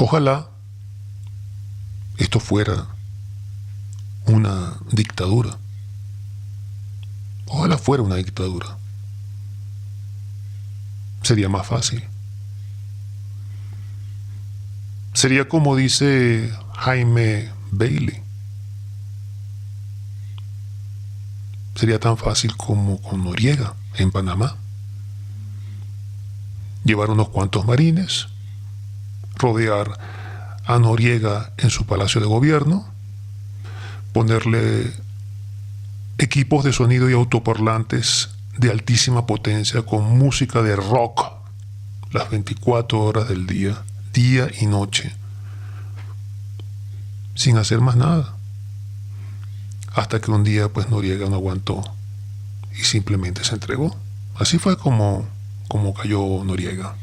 Ojalá esto fuera una dictadura. Ojalá fuera una dictadura. Sería más fácil. Sería como dice Jaime Bailey. Sería tan fácil como con Noriega en Panamá. Llevar unos cuantos marines, rodear a Noriega en su palacio de gobierno, ponerle equipos de sonido y autoparlantes de altísima potencia con música de rock las 24 horas del día, día y noche, sin hacer más nada. Hasta que un día pues Noriega no aguantó y simplemente se entregó. Así fue como cayó Noriega.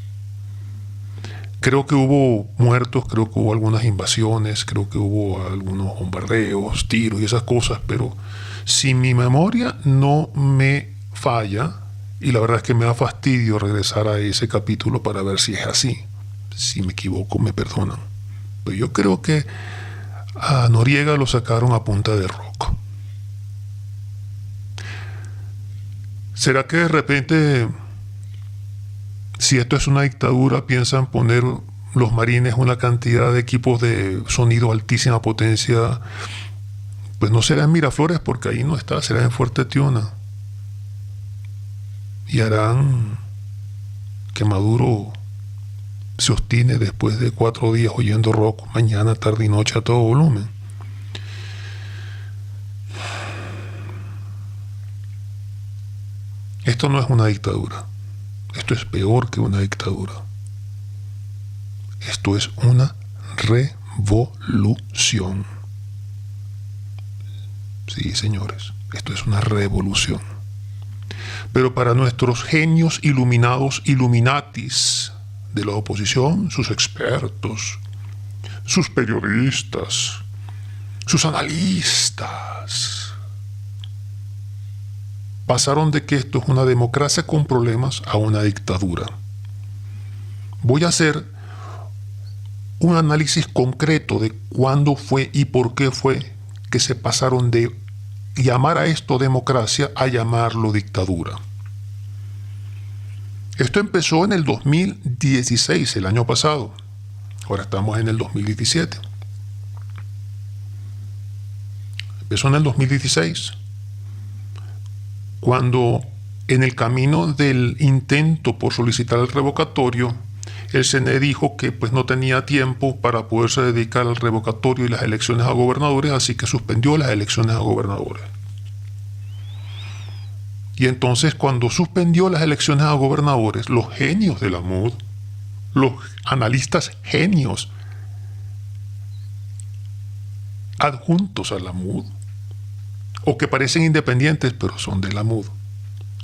Creo que hubo muertos, creo que hubo algunas invasiones, creo que hubo algunos bombardeos, tiros y esas cosas, pero si mi memoria no me falla, y la verdad es que me da fastidio regresar a ese capítulo para ver si es así. Si me equivoco, me perdonan. Pero yo creo que a Noriega lo sacaron a punta de rock. ¿Será que de repente, si esto es una dictadura, piensan poner los marines una cantidad de equipos de sonido altísima potencia? Pues no será en Miraflores, porque ahí no está, será en Fuerte Tiuna. Y harán que Maduro se obstine después de 4 días oyendo rock mañana, tarde y noche a todo volumen. Esto no es una dictadura. Esto es peor que una dictadura. Esto es una revolución. Sí, señores, esto es una revolución. Pero para nuestros genios iluminados, Illuminatis de la oposición, sus expertos, sus periodistas, sus analistas, pasaron de que esto es una democracia con problemas a una dictadura. Voy a hacer un análisis concreto de cuándo fue y por qué fue que se pasaron de llamar a esto democracia a llamarlo dictadura. Esto empezó en el 2016, el año pasado. Ahora estamos en el 2017. Empezó en el 2016, cuando en el camino del intento por solicitar el revocatorio, el CNE dijo que pues no tenía tiempo para poderse dedicar al revocatorio y las elecciones a gobernadores, así que suspendió las elecciones a gobernadores. Y entonces, cuando suspendió las elecciones a gobernadores, los genios de la MUD, los analistas genios adjuntos a la MUD, o que parecen independientes pero son de la MUD,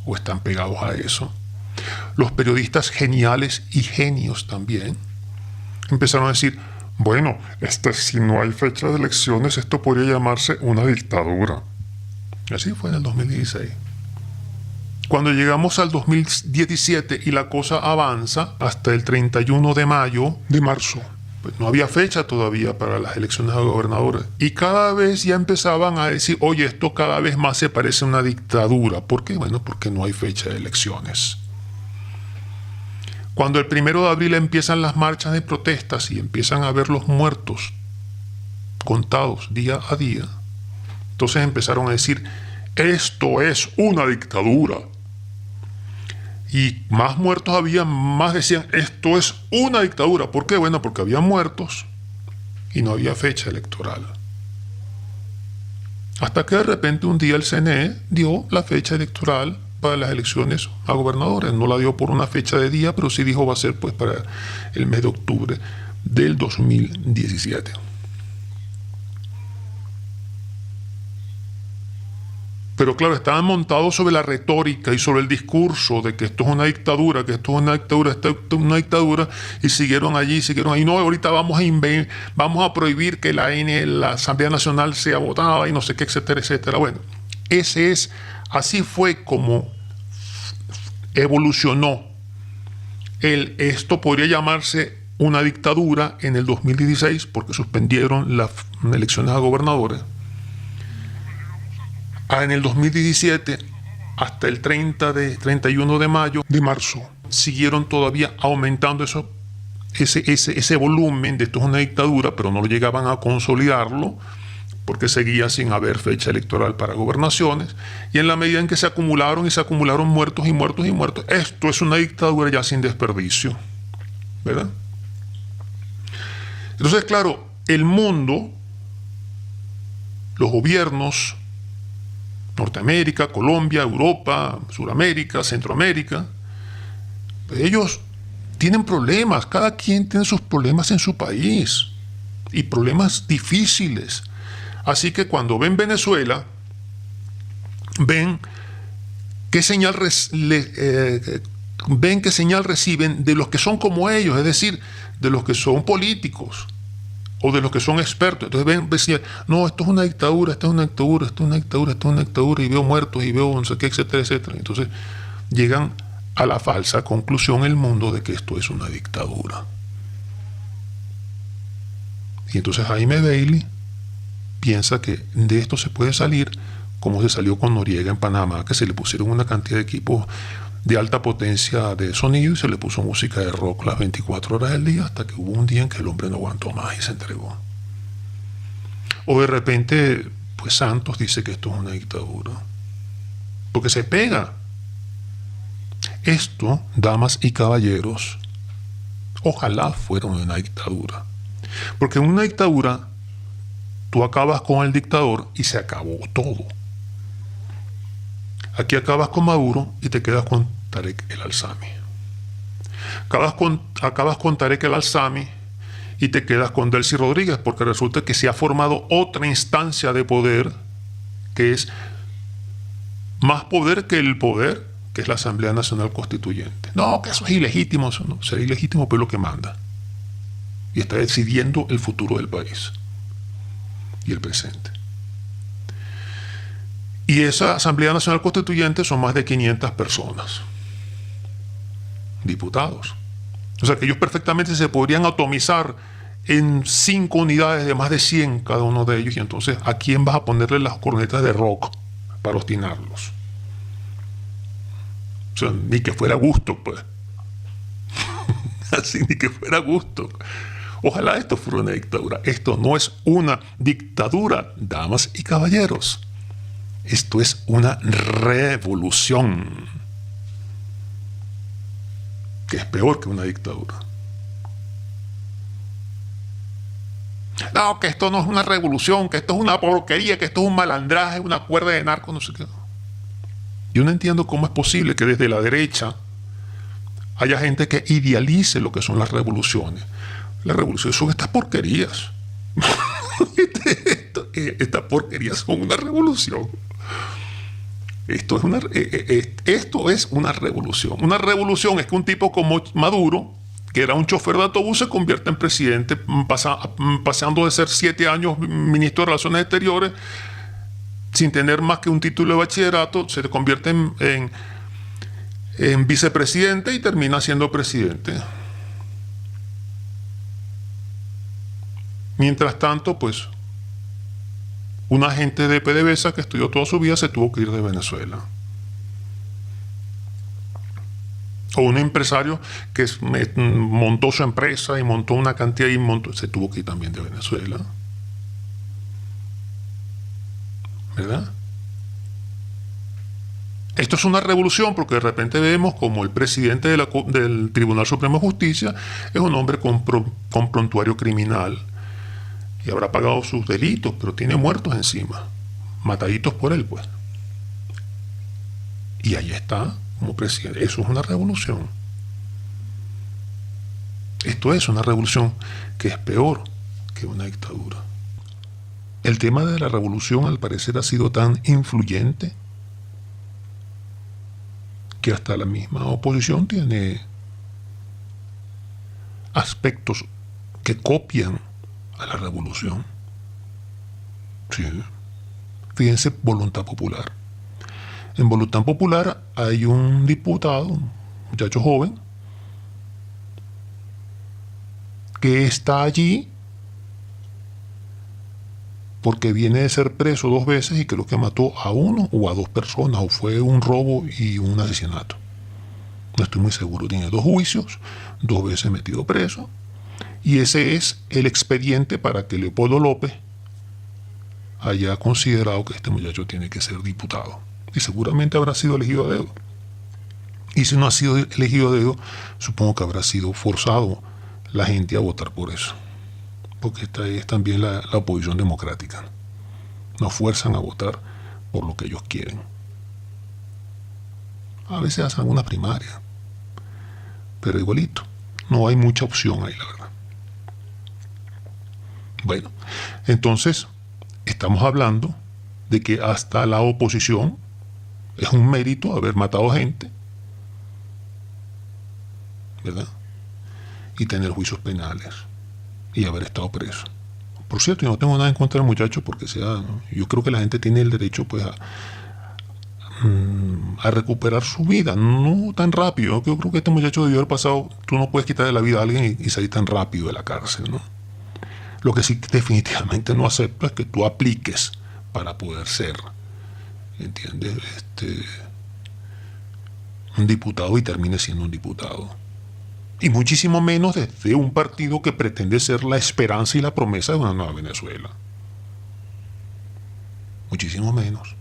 o están pegados a eso, los periodistas geniales y genios también, empezaron a decir, bueno, si no hay fecha de elecciones, esto podría llamarse una dictadura. Así fue en el 2016. Cuando llegamos al 2017 y la cosa avanza hasta el 31 de marzo, pues no había fecha todavía para las elecciones a gobernadores. Y cada vez ya empezaban a decir, oye, esto cada vez más se parece a una dictadura. ¿Por qué? Bueno, porque no hay fecha de elecciones. Cuando el 1 de abril empiezan las marchas de protestas y empiezan a ver los muertos contados día a día, entonces empezaron a decir, esto es una dictadura. Y más muertos había, más decían, esto es una dictadura. ¿Por qué? Bueno, porque había muertos y no había fecha electoral. Hasta que de repente un día el CNE dio la fecha electoral para las elecciones a gobernadores. No la dio por una fecha de día, pero sí dijo va a ser pues para el mes de octubre del 2017. Pero claro, estaban montados sobre la retórica y sobre el discurso de que esto es una dictadura, que esto es una dictadura, esto es una dictadura, y siguieron allí. No, ahorita vamos a prohibir que la Asamblea Nacional sea votada y no sé qué, etcétera, etcétera. Bueno, así fue como evolucionó. Esto podría llamarse una dictadura en el 2016 porque suspendieron las elecciones a gobernadores. En el 2017, hasta el 31 de marzo, siguieron todavía aumentando ese volumen de esto es una dictadura, pero no lo llegaban a consolidarlo porque seguía sin haber fecha electoral para gobernaciones, y en la medida en que se acumularon muertos y muertos y muertos, esto es una dictadura ya sin desperdicio, ¿verdad? Entonces, claro, el mundo, los gobiernos, Norteamérica, Colombia, Europa, Suramérica, Centroamérica, ellos tienen problemas, cada quien tiene sus problemas en su país, y problemas difíciles. Así que cuando ven Venezuela, ven qué señal reciben de los que son como ellos, es decir, de los que son políticos o de los que son expertos. Entonces ven, no, esto es una dictadura, esto es una dictadura, esto es una dictadura, esto es una dictadura, y veo muertos y veo no sé qué, etcétera, etcétera. Entonces llegan a la falsa conclusión el mundo de que esto es una dictadura. Y entonces Jaime Bailey piensa que de esto se puede salir como se salió con Noriega en Panamá, que se le pusieron una cantidad de equipos de alta potencia de sonido y se le puso música de rock las 24 horas del día, hasta que hubo un día en que el hombre no aguantó más y se entregó. O de repente, pues Santos dice que esto es una dictadura, porque se pega. Esto, damas y caballeros, ojalá fuera una dictadura, porque en una dictadura tú acabas con el dictador y se acabó todo. Aquí acabas con Maduro y te quedas con Tarek El Alzami. Acabas con Tarek El Alzami y te quedas con Delcy Rodríguez, porque resulta que se ha formado otra instancia de poder que es más poder que el poder, que es la Asamblea Nacional Constituyente. No, que eso es ilegítimo, eso no. Será ilegítimo, pero es lo que manda. Y está decidiendo el futuro del país y el presente. Y esa Asamblea Nacional Constituyente son más de 500 personas, diputados. O sea que ellos perfectamente se podrían atomizar en 5 unidades de más de 100 cada uno de ellos, y entonces ¿a quién vas a ponerle las cornetas de rock para obstinarlos? O sea, ni que fuera gusto, pues. Así, ni que fuera gusto. Ojalá esto fuera una dictadura. Esto no es una dictadura, damas y caballeros. Esto es una revolución, que es peor que una dictadura. No, que esto no es una revolución, que esto es una porquería, que esto es un malandraje, una cuerda de narcos, no sé qué. Yo no entiendo cómo es posible que desde la derecha haya gente que idealice lo que son las revoluciones. Las revoluciones son estas porquerías. Estas porquerías son una revolución. Esto es una revolución. Una revolución es que un tipo como Maduro, que era un chofer de autobús, se convierte en presidente, pasando de ser 7 años ministro de Relaciones Exteriores, sin tener más que un título de bachillerato, se convierte en vicepresidente y termina siendo presidente. Mientras tanto, pues, un agente de PDVSA que estudió toda su vida se tuvo que ir de Venezuela. O un empresario que montó su empresa y montó una cantidad y se tuvo que ir también de Venezuela. ¿Verdad? Esto es una revolución porque de repente vemos como el presidente del Tribunal Supremo de Justicia es un hombre con prontuario criminal y habrá pagado sus delitos, pero tiene muertos encima, mataditos por él, pues. Y ahí está como presidente. Eso es una revolución. Esto es una revolución que es peor que una dictadura. El tema de la revolución al parecer ha sido tan influyente que hasta la misma oposición tiene aspectos que copian a la revolución. Sí. Fíjense, Voluntad Popular. En Voluntad Popular hay un diputado, un muchacho joven, que está allí porque viene de ser preso 2 veces y creo que mató a 1 o a 2 personas, o fue un robo y un asesinato. No estoy muy seguro. Tiene 2 juicios, 2 veces metido preso, y ese es el expediente para que Leopoldo López haya considerado que este muchacho tiene que ser diputado. Y seguramente habrá sido elegido a dedo. Y si no ha sido elegido a dedo, supongo que habrá sido forzado la gente a votar por eso. Porque esta es también la oposición democrática. Nos fuerzan a votar por lo que ellos quieren. A veces hacen algunas primarias, pero igualito. No hay mucha opción ahí, la verdad. Bueno, entonces estamos hablando de que hasta la oposición es un mérito haber matado gente, ¿verdad? Y tener juicios penales y haber estado preso. Por cierto, yo no tengo nada en contra del muchacho porque yo creo que la gente tiene el derecho pues a recuperar su vida, no tan rápido. Yo creo que este muchacho debió haber pasado, tú no puedes quitarle la vida a alguien y salir tan rápido de la cárcel, ¿no? Lo que sí definitivamente no acepto es que tú apliques para poder ser, ¿entiendes? Un diputado y termines siendo un diputado. Y muchísimo menos desde un partido que pretende ser la esperanza y la promesa de una nueva Venezuela. Muchísimo menos.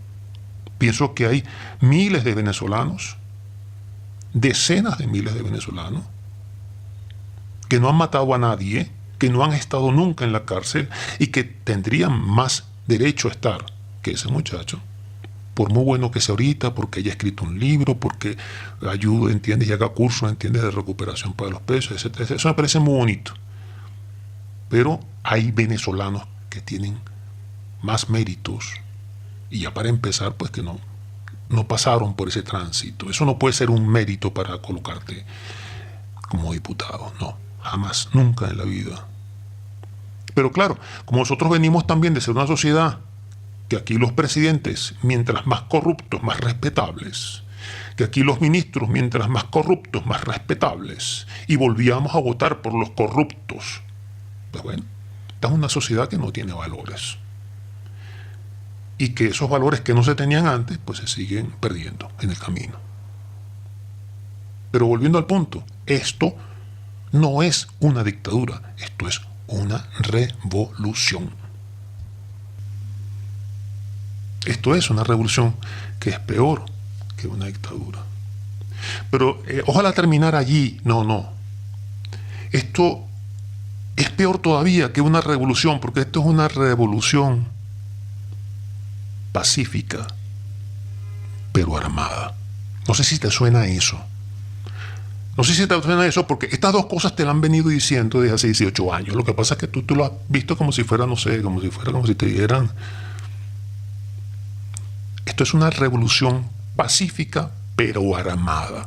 Pienso que hay miles de venezolanos, decenas de miles de venezolanos, que no han matado a nadie, que no han estado nunca en la cárcel y que tendrían más derecho a estar que ese muchacho. Por muy bueno que sea ahorita, porque haya escrito un libro, porque ayude, ¿entiendes? Y haga cursos, ¿entiendes? De recuperación para los presos, etc. Eso me parece muy bonito. Pero hay venezolanos que tienen más méritos. Y ya para empezar, pues que no pasaron por ese tránsito. Eso no puede ser un mérito para colocarte como diputado. No, jamás, nunca en la vida. Pero claro, como nosotros venimos también de ser una sociedad que aquí los presidentes, mientras más corruptos, más respetables, que aquí los ministros, mientras más corruptos, más respetables, y volvíamos a votar por los corruptos, pues bueno, esta es una sociedad que no tiene valores, y que esos valores que no se tenían antes, pues se siguen perdiendo en el camino. Pero volviendo al punto, esto no es una dictadura, esto es una revolución. Esto es una revolución que es peor que una dictadura. Pero ojalá terminar allí. No. Esto es peor todavía que una revolución, porque esto es una revolución pacífica, pero armada. No sé si te suena eso. No sé si te suena eso, porque estas dos cosas te las han venido diciendo desde hace 18 años. Lo que pasa es que tú lo has visto como si fuera, no sé, como si te dieran... Esto es una revolución pacífica, pero armada.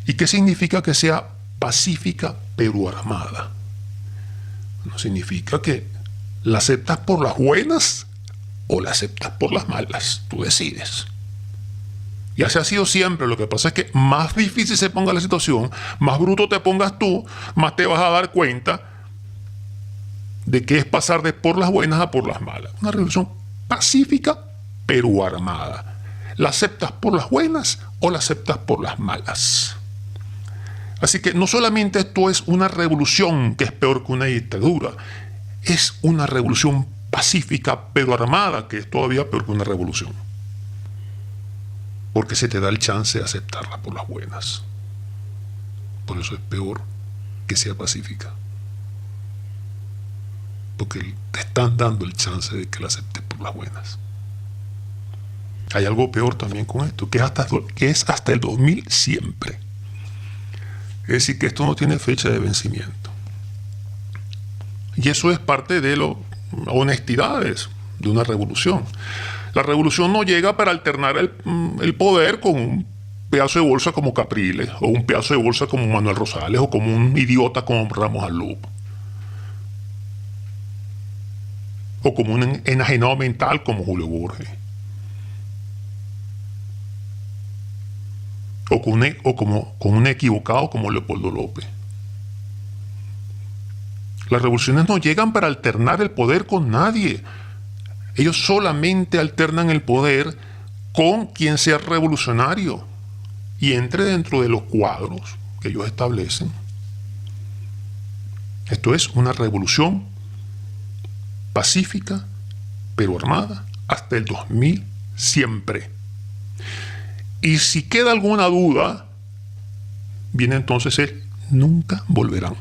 ¿Y qué significa que sea pacífica, pero armada? No significa que la aceptas por las buenas o la aceptas por las malas. Tú decides. Y así ha sido siempre. Lo que pasa es que más difícil se ponga la situación, más bruto te pongas tú, más te vas a dar cuenta de que es pasar de por las buenas a por las malas. Una revolución pacífica, pero armada. ¿La aceptas por las buenas o la aceptas por las malas? Así que no solamente esto es una revolución que es peor que una dictadura, es una revolución pacífica pero armada que es todavía peor que una revolución. Porque se te da el chance de aceptarla por las buenas. Por eso es peor que sea pacífica. Porque te están dando el chance de que la aceptes por las buenas. Hay algo peor también con esto, que es hasta el 2000 siempre. Es decir, que esto no tiene fecha de vencimiento. Y eso es parte de las honestidades de una revolución. La revolución no llega para alternar el poder con un pedazo de bolsa como Capriles, o un pedazo de bolsa como Manuel Rosales, o como un idiota como Ramos Alup, o como un enajenado mental como Julio Borges. O con un equivocado como Leopoldo López. Las revoluciones no llegan para alternar el poder con nadie. Ellos solamente alternan el poder con quien sea revolucionario y entre dentro de los cuadros que ellos establecen. Esto es una revolución pacífica, pero armada, hasta el 2000 siempre. Y si queda alguna duda, viene entonces el nunca volverán.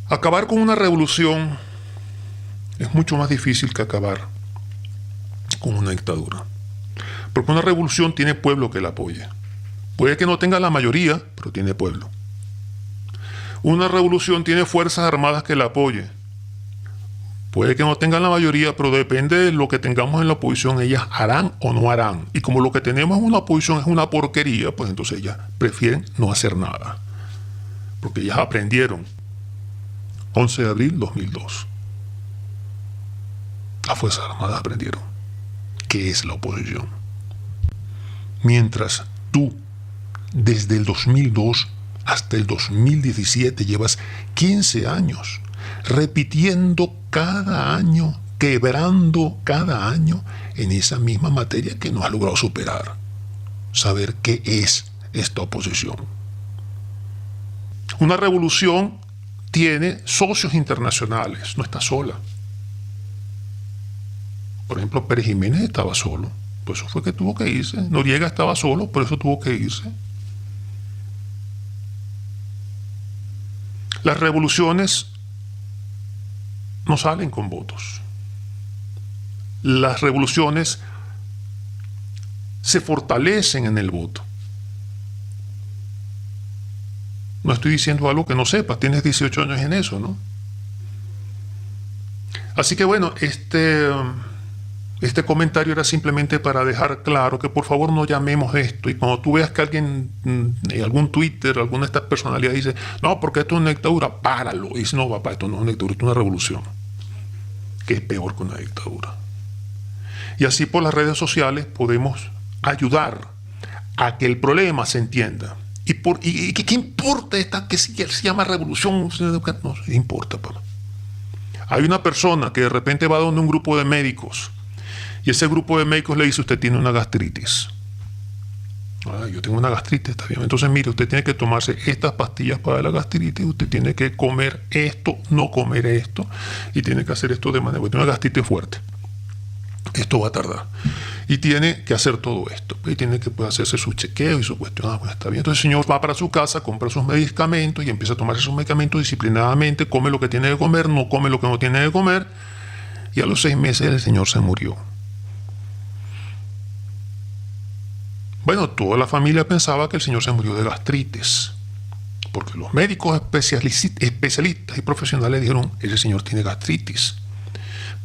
Acabar con una revolución es mucho más difícil que acabar con una dictadura. Porque una revolución tiene pueblo que la apoye. Puede que no tenga la mayoría, pero tiene pueblo. Una revolución tiene fuerzas armadas que la apoyen. Puede que no tengan la mayoría, pero depende de lo que tengamos en la oposición, ellas harán o no harán. Y como lo que tenemos en una oposición es una porquería, pues entonces ellas prefieren no hacer nada. Porque ellas aprendieron. 11 de abril 2002. Las Fuerzas Armadas aprendieron qué es la oposición. Mientras tú, desde el 2002 hasta el 2017, llevas 15 años repitiendo cada año, quebrando cada año en esa misma materia que no has logrado superar. Saber qué es esta oposición. Una revolución tiene socios internacionales, no está sola. Por ejemplo, Pérez Jiménez estaba solo, por eso fue que tuvo que irse. Noriega estaba solo, por eso tuvo que irse. Las revoluciones no salen con votos. Las revoluciones se fortalecen en el voto. No estoy diciendo algo que no sepas, tienes 18 años en eso, ¿no? Así que bueno, este comentario era simplemente para dejar claro que por favor no llamemos esto. Y cuando tú veas que alguien, algún Twitter, alguna de estas personalidades dice, no, porque esto es una dictadura, páralo. Y dice, no, papá, esto no es una dictadura, esto es una revolución. Que es peor que una dictadura. Y así por las redes sociales podemos ayudar a que el problema se entienda. ¿Y qué importa esta que se llama revolución? No importa, papá. Hay una persona que de repente va donde un grupo de médicos y ese grupo de médicos le dice, usted tiene una gastritis. Yo tengo una gastritis, está bien. Entonces, mire, usted tiene que tomarse estas pastillas para la gastritis, usted tiene que comer esto, no comer esto, y tiene que hacer esto de manera, porque tiene una gastritis fuerte. Esto va a tardar. Y tiene que hacer todo esto. Y tiene que hacerse su chequeo y su cuestión. Pues está bien. Entonces el señor va para su casa, compra sus medicamentos y empieza a tomarse sus medicamentos disciplinadamente, come lo que tiene que comer, no come lo que no tiene que comer. Y a los 6 meses el señor se murió. Bueno, toda la familia pensaba que el señor se murió de gastritis. Porque los médicos especialistas y profesionales dijeron, ese señor tiene gastritis.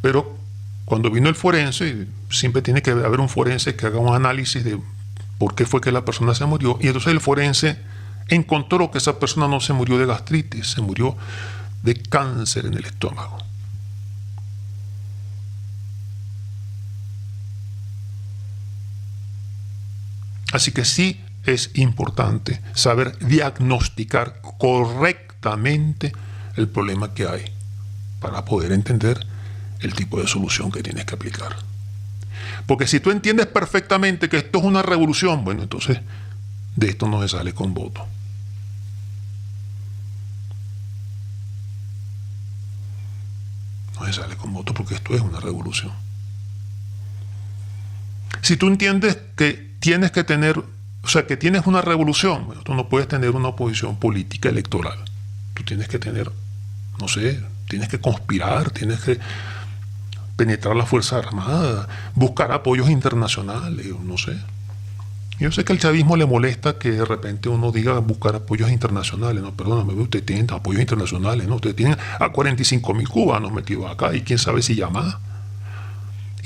Pero cuando vino el forense, siempre tiene que haber un forense que haga un análisis de por qué fue que la persona se murió. Y entonces el forense encontró que esa persona no se murió de gastritis, se murió de cáncer en el estómago. Así que sí es importante saber diagnosticar correctamente el problema que hay para poder entender el tipo de solución que tienes que aplicar. Porque si tú entiendes perfectamente que esto es una revolución, bueno, entonces de esto no se sale con voto. No se sale con voto porque esto es una revolución. Si tú entiendes que tienes que tener, o sea, que tienes una revolución, bueno, tú no puedes tener una oposición política electoral. Tú tienes que tener, no sé, tienes que conspirar, tienes que penetrar las Fuerzas Armadas, buscar apoyos internacionales, no sé. Yo sé que al chavismo le molesta que de repente uno diga buscar apoyos internacionales. No, perdóname, usted tiene apoyos internacionales, ¿no? Usted tiene a 45.000 cubanos metidos acá y quién sabe si ya más.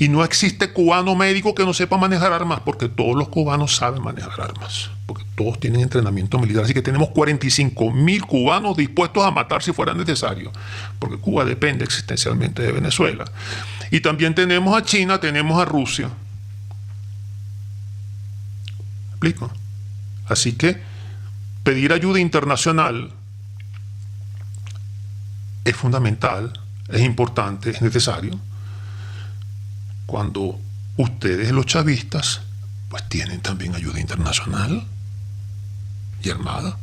Y no existe cubano médico que no sepa manejar armas, porque todos los cubanos saben manejar armas, porque todos tienen entrenamiento militar. Así que tenemos 45.000 cubanos dispuestos a matar si fuera necesario, porque Cuba depende existencialmente de Venezuela. Y también tenemos a China, tenemos a Rusia. ¿Me explico? Así que pedir ayuda internacional es fundamental, es importante, es necesario, cuando ustedes, los chavistas, pues tienen también ayuda internacional y armada.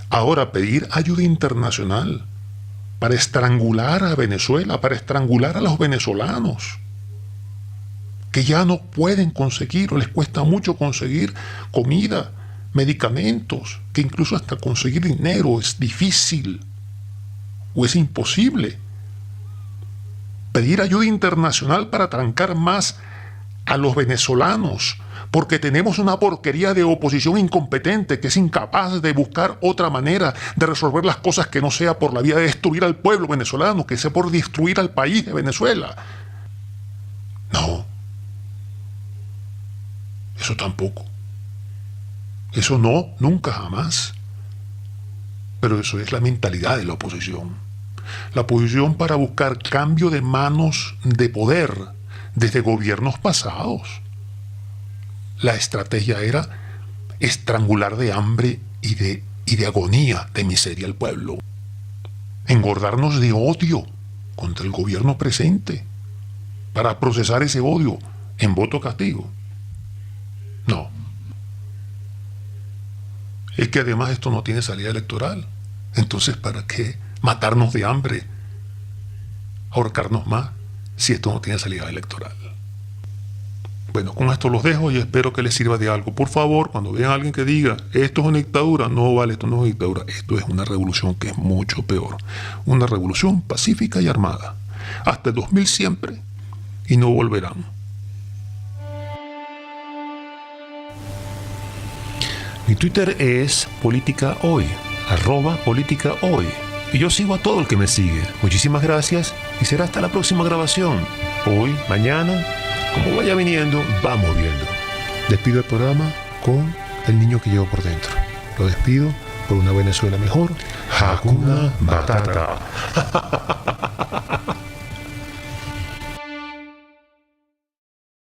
Ahora, pedir ayuda internacional para estrangular a Venezuela, para estrangular a los venezolanos, que ya no pueden conseguir o les cuesta mucho conseguir comida, medicamentos, que incluso hasta conseguir dinero es difícil o es imposible. Pedir ayuda internacional para trancar más a los venezolanos, porque tenemos una porquería de oposición incompetente que es incapaz de buscar otra manera de resolver las cosas que no sea por la vía de destruir al pueblo venezolano, que sea por destruir al país de Venezuela. No. Eso tampoco. Eso no, nunca, jamás. Pero eso es la mentalidad de la oposición. La oposición para buscar cambio de manos de poder desde gobiernos pasados. La estrategia era estrangular de hambre y de agonía, de miseria al pueblo. Engordarnos de odio contra el gobierno presente para procesar ese odio en voto castigo. No. Es que además esto no tiene salida electoral. Entonces, ¿para qué matarnos de hambre? Ahorcarnos más si esto no tiene salida electoral. Bueno, con esto los dejo y espero que les sirva de algo. Por favor, cuando vean a alguien que diga esto es una dictadura, no vale, esto no es una dictadura, esto es una revolución que es mucho peor. Una revolución pacífica y armada. Hasta el 2000 siempre y no volverán. Mi Twitter es Política Hoy, @Política Hoy. Y yo sigo a todo el que me sigue. Muchísimas gracias y será hasta la próxima grabación. Hoy, mañana, como vaya viniendo, vamos viendo. Despido el programa con el niño que llevo por dentro. Lo despido por una Venezuela mejor. Hakuna Matata.